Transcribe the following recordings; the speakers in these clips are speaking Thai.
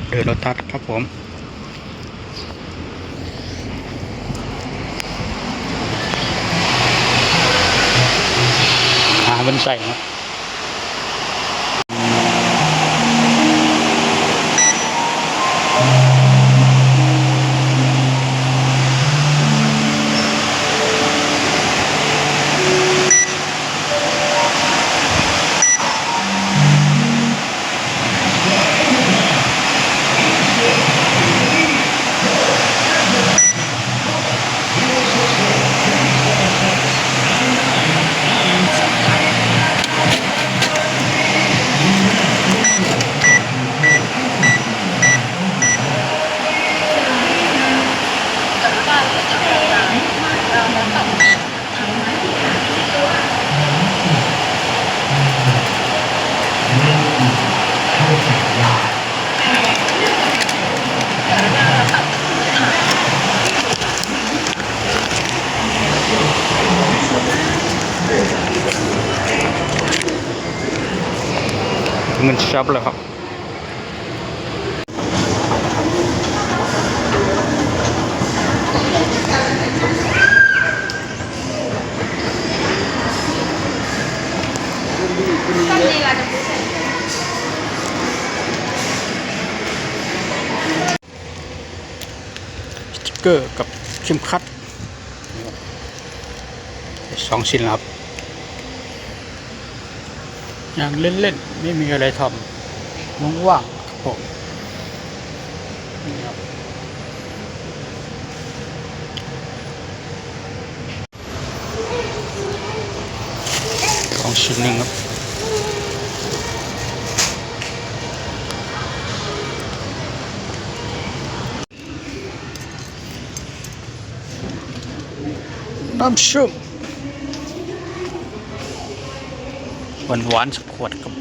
เดอะโลตัสครับผมมันใส่นะมันชับเลยครับสติ๊กเกอร์กับเข็มขัด2 ชิ้นครับอย่างเล่นๆไม่มีอะไรทำว่างๆครับผมนี่ครับ2 ชิ้นหนึ่งครับน้ำชุ่มหวานสักขวดครับ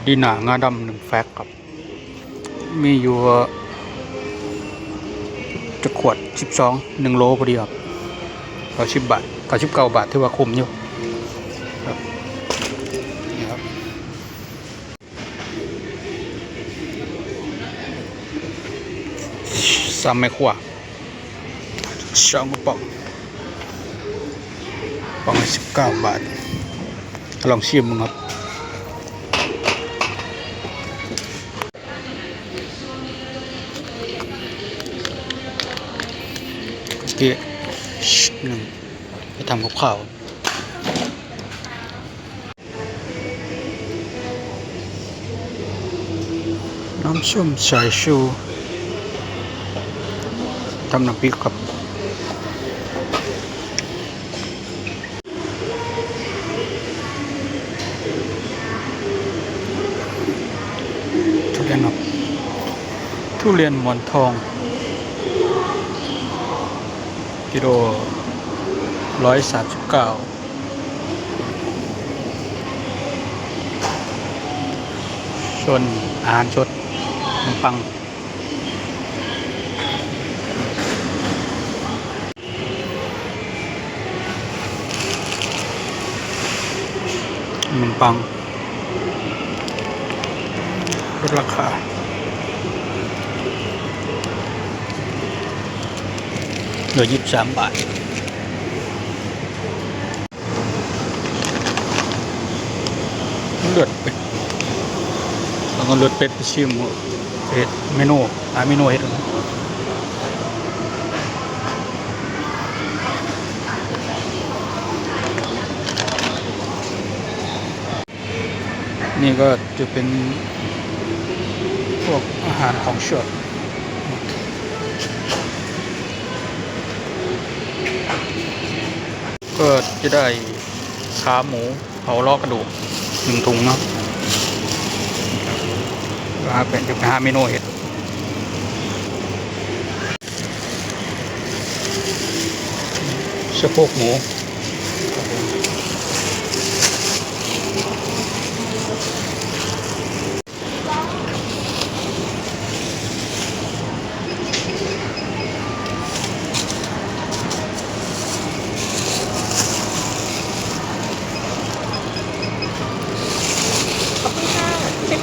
ดีหนางาดำ1 แฟกครับมีอยู่จะขวด12 1 โลพอดีครับ90 บาท99 บาทถือว่าคุ้มอยู่ครับนี่ครับ3 ไม้ขวา2 กระป๋อง19 บาทลองชิมมั้งครับที่หนึ่งไปทำกับข้าวน้ำส้มสายชูทำน้ำพริกครับทุเรียนครับทุเรียนหมอนทองกิโล139ส่วนอาหารสดขนมปังลดราคาเหลือ23 บาทเลือดเป็ดแล้วก็เลือดเป็ดไปชิมเห็ดเมนูเมนูเห็ดนี่ก็จะเป็นพวกอาหารของสดก็จะได้ขาหมูเผาลอกกระดูก1 ถุงเนาะเป็นจะเป็น5 เมนูเห็ดสะโพกหมู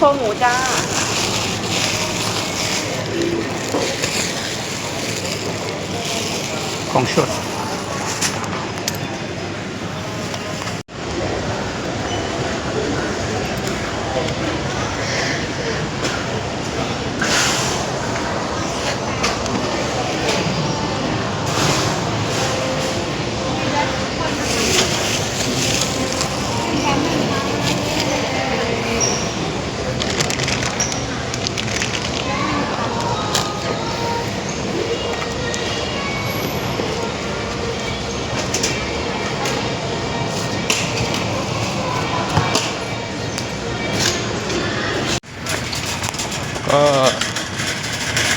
ครงหมูจ้า ของสดก็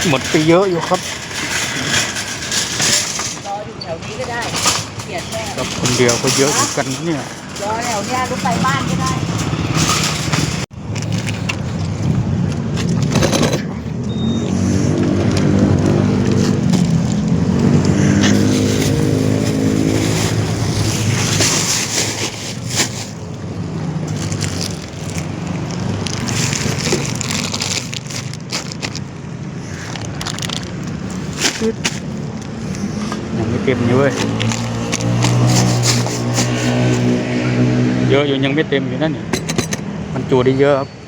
หมดไปเยอะอยู่ครับ รออยู่แถวนี้ก็ได้เกียดแม่ กับคนเดียวก็เยอะเหมือนกันเนี่ย รอแถวเนี้ยลูกไปบ้านก็ได้ ยังไม่เต็มอยู่เว้ยเยอะอยู่ยังไม่เต็มอยู่นั่นนี่มันจูได้เยอะครับ